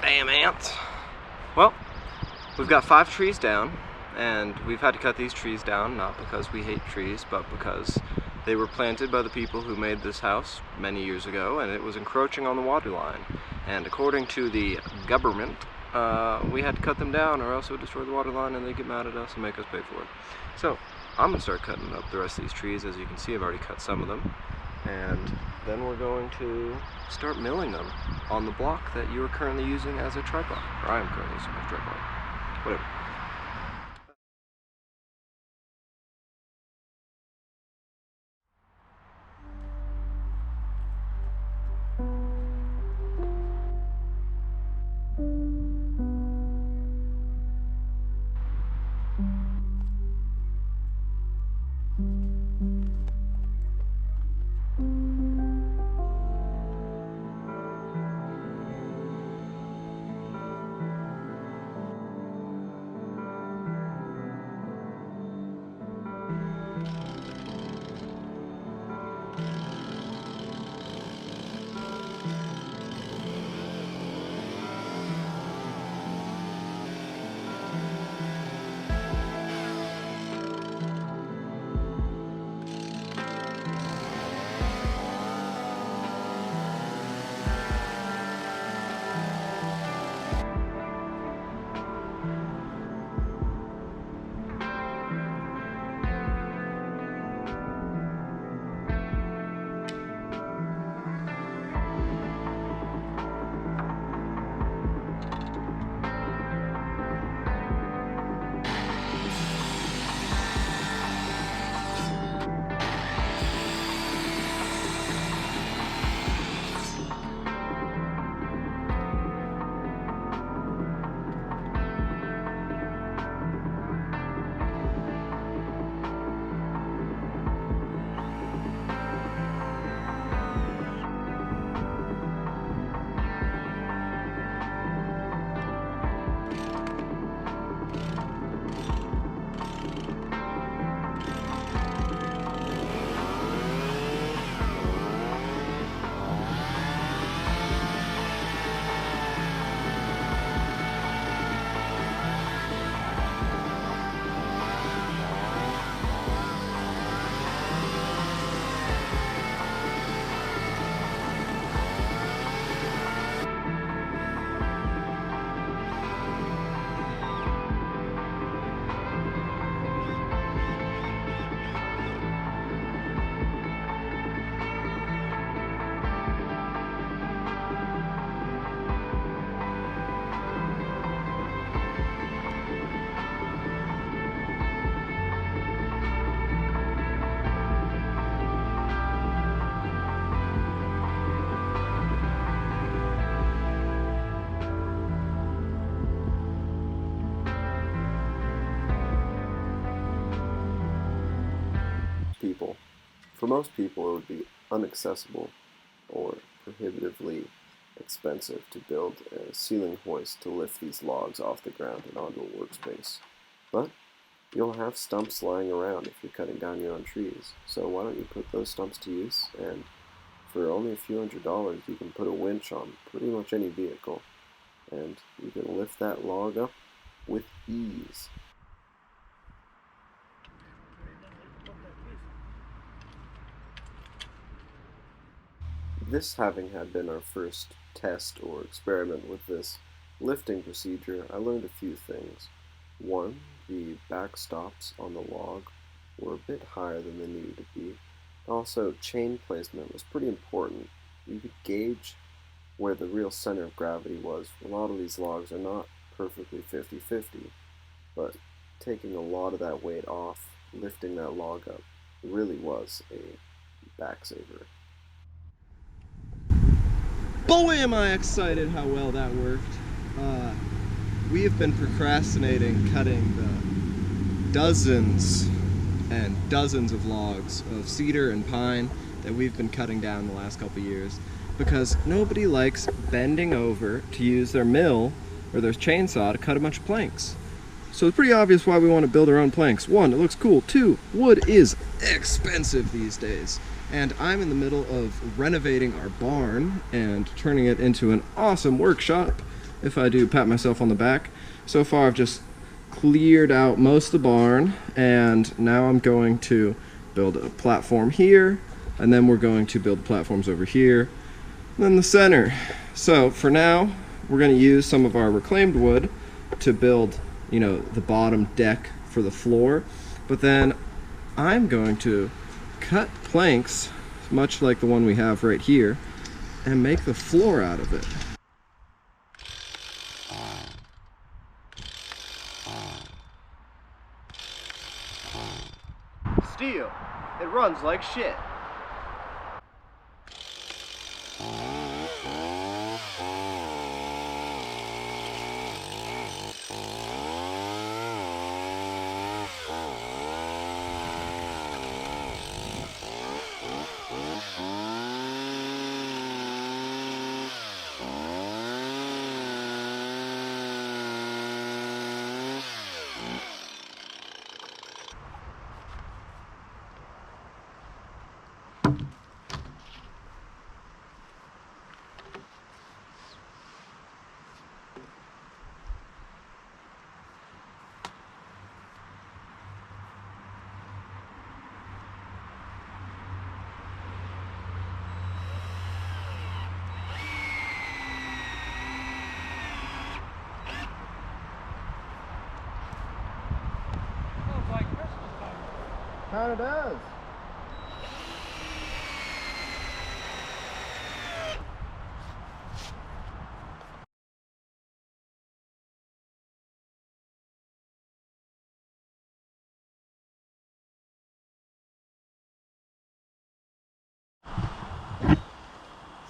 Damn ants. Well, we've got 5 trees down, and we've had to cut these trees down not because we hate trees, but because they were planted by the people who made this house many years ago, and it was encroaching on the water line. And according to the government, we had to cut them down or else it would destroy the water line and they'd get mad at us and make us pay for it. So I'm going to start cutting up the rest of these trees. As you can see, I've already cut some of them. And then we're going to start milling them on the block that you are currently using as a tripod. Or I am currently using as a tripod. Whatever. People. For most people, it would be inaccessible or prohibitively expensive to build a ceiling hoist to lift these logs off the ground and onto a workspace. But you'll have stumps lying around if you're cutting down your own trees, so why don't you put those stumps to use, and for only a few $100s you can put a winch on pretty much any vehicle, and you can lift that log up with ease. This having had been our first test or experiment with this lifting procedure, I learned a few things. One, the backstops on the log were a bit higher than they needed to be. Also, chain placement was pretty important. You could gauge where the real center of gravity was. A lot of these logs are not perfectly 50-50, but taking a lot of that weight off, lifting that log up, really was a backsaver. Boy, am I excited how well that worked. We have been procrastinating cutting the dozens and dozens of logs of cedar and pine that we've been cutting down the last couple years because nobody likes bending over to use their mill or their chainsaw to cut a bunch of planks. So it's pretty obvious why we want to build our own planks. One, it looks cool. Two, wood is expensive these days. And I'm in the middle of renovating our barn and turning it into an awesome workshop. if I do pat myself on the back. So far I've just cleared out most of the barn, and now I'm going to build a platform here, and then we're going to build platforms over here, and then the center. So for now, we're going to use some of our reclaimed wood to build, the bottom deck for the floor, but then I'm going to cut planks, much like the one we have right here, and make the floor out of it. Steel, it runs like shit. Kinda does.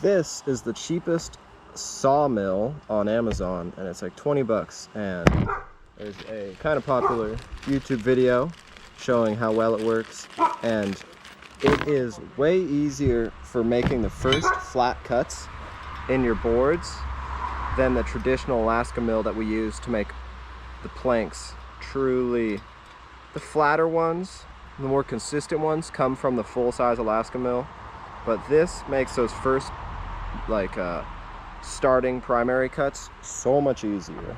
This is the cheapest sawmill on Amazon, and it's like 20 bucks. And there's a kind of popular YouTube video showing how well it works, and it is way easier for making the first flat cuts in your boards than the traditional Alaska mill that we use to make the planks. Truly, the flatter ones, the more consistent ones, come from the full-size Alaska mill, but this makes those first starting primary cuts so much easier.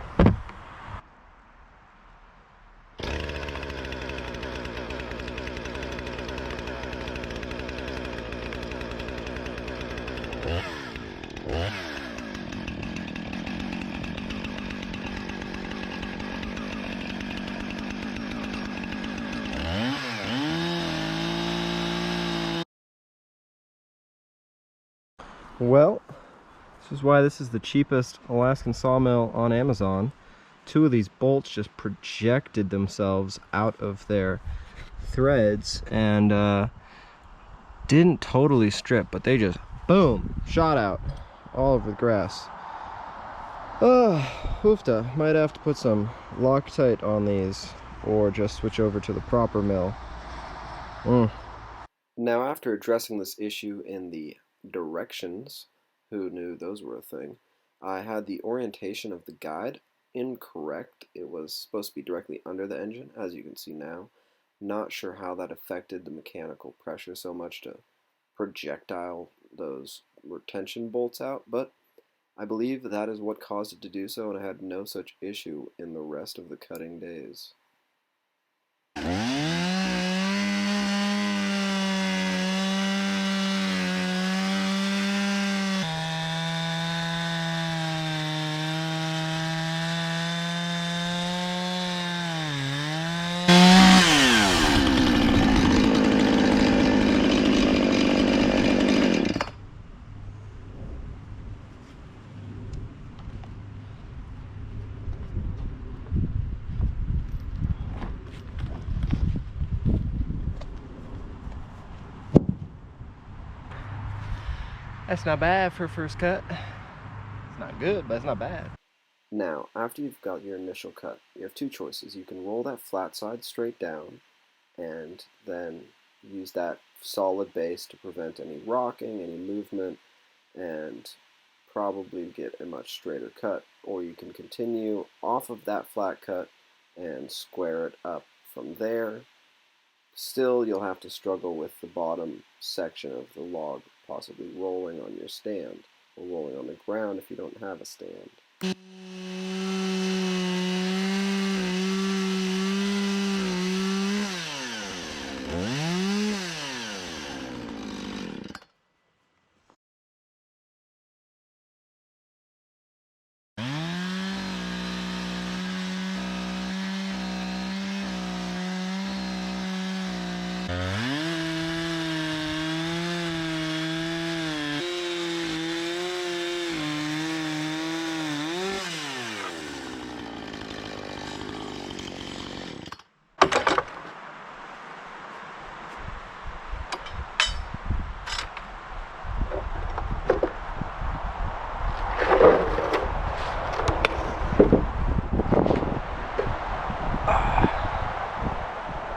Well, this is why this is the cheapest Alaskan sawmill on Amazon. Two of these bolts just projected themselves out of their threads and didn't totally strip, but they just, boom, shot out all over the grass. Hoofda, might have to put some Loctite on these or just switch over to the proper mill. Now, after addressing this issue in the directions, who knew those were a thing, I had the orientation of the guide incorrect. It was supposed to be directly under the engine, as you can see now. Not sure how that affected the mechanical pressure so much to projectile those retention bolts out, but I believe that is what caused it to do so, and I had no such issue in the rest of the cutting days. That's not bad for a first cut. It's not good, but it's not bad. Now, after you've got your initial cut, you have two choices. You can roll that flat side straight down and then use that solid base to prevent any rocking, any movement, and probably get a much straighter cut. Or you can continue off of that flat cut and square it up from there. Still, you'll have to struggle with the bottom section of the log possibly rolling on your stand, or rolling on the ground if you don't have a stand.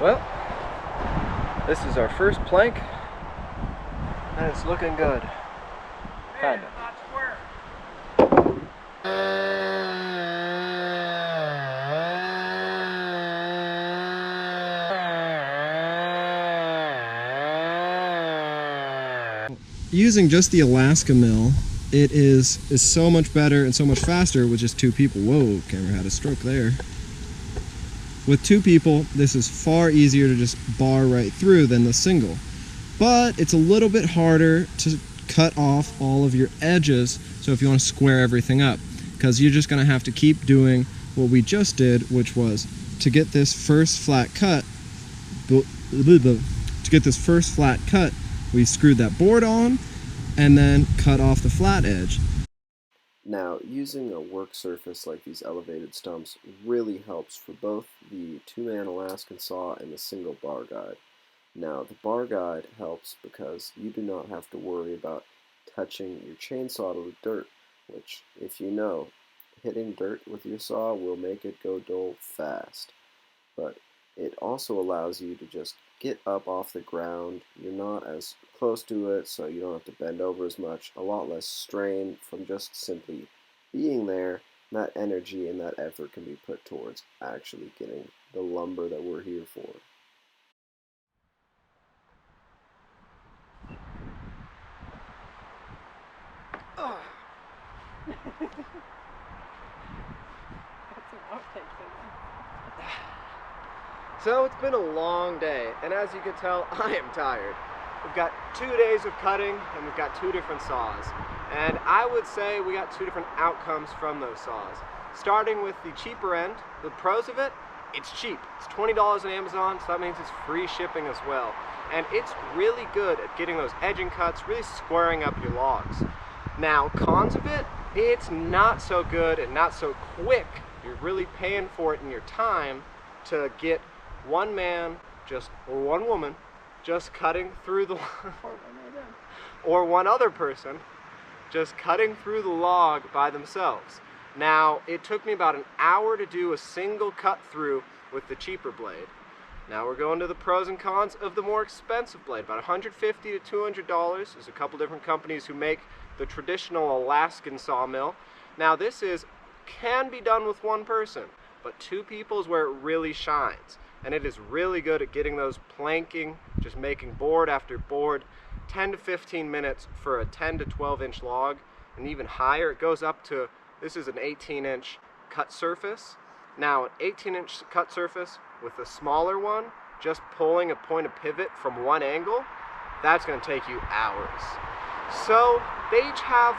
Well, this is our first plank, and it's looking good. Kinda. Using just the Alaska mill, it is so much better and so much faster with just two people. Whoa, camera had a stroke there. With two people, this is far easier to just bar right through than the single. But it's a little bit harder to cut off all of your edges, so if you want to square everything up, because you're just going to have to keep doing what we just did, which was to get this first flat cut, we screwed that board on and then cut off the flat edge. Now, using a work surface like these elevated stumps really helps for both the two-man Alaskan saw and the single bar guide. Now, the bar guide helps because you do not have to worry about touching your chainsaw to the dirt, which, if you know, hitting dirt with your saw will make it go dull fast. But it also allows you to just get up off the ground. You're not as close to it, so you don't have to bend over as much. A lot less strain from just simply being there. And that energy and that effort can be put towards actually getting the lumber that we're here for. So it's been a long day, and as you can tell, I am tired. We've got 2 days of cutting, and we've got 2 different saws. And I would say we got 2 different outcomes from those saws. Starting with the cheaper end, the pros of it, it's cheap. It's $20 on Amazon, so that means it's free shipping as well. And it's really good at getting those edging cuts, really squaring up your logs. Now, cons of it, it's not so good and not so quick. You're really paying for it in your time to get one man, or one woman, just cutting through the or one other person just cutting through the log by themselves. Now, it took me about an hour to do a single cut through with the cheaper blade. Now we're going to the pros and cons of the more expensive blade, about $150 to $200. There's a couple different companies who make the traditional Alaskan sawmill. Now this can be done with one person, but 2 people is where it really shines. And it is really good at getting those planking, just making board after board, 10 to 15 minutes for a 10 to 12 inch log, and even higher. It goes up to, this is an 18-inch cut surface. Now an 18-inch cut surface with a smaller one, just pulling a point of pivot from one angle, that's going to take you hours. So they each have,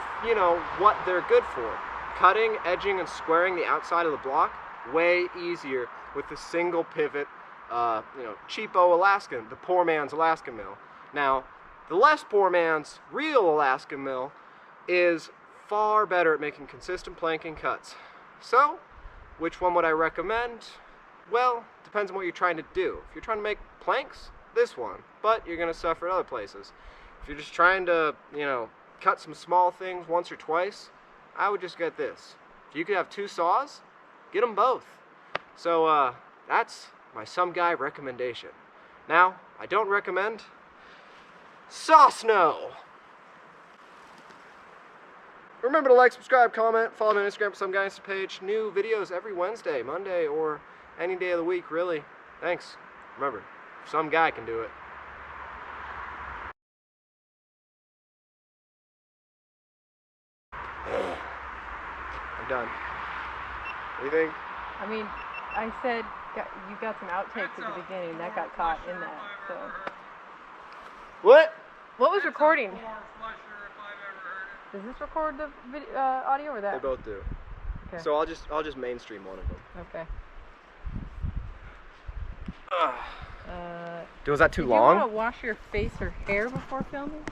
what they're good for. Cutting, edging, and squaring the outside of the block, way easier with the single pivot, cheapo Alaskan, the poor man's Alaskan mill. Now, the less poor man's real Alaskan mill is far better at making consistent planking cuts. So, which one would I recommend? Well, depends on what you're trying to do. If you're trying to make planks, this one, but you're going to suffer in other places. If you're just trying to, cut some small things once or twice, I would just get this. If you could have 2 saws, get them both. So that's my SomeGuy recommendation. Now, I don't recommend saw snow. Remember to like, subscribe, comment, follow me on Instagram, SomeGuy page. New videos every Wednesday, Monday, or any day of the week, really. Thanks. Remember, SomeGuy can do it. You're done. What do you think? I mean, I said you got some outtakes at the beginning. That got caught in that. So. What? What was recording? Does this record the video, audio or that? They both do. Okay. So I'll just mainstream one of them. Okay. Was that too Did long? you want to wash your face or hair before filming?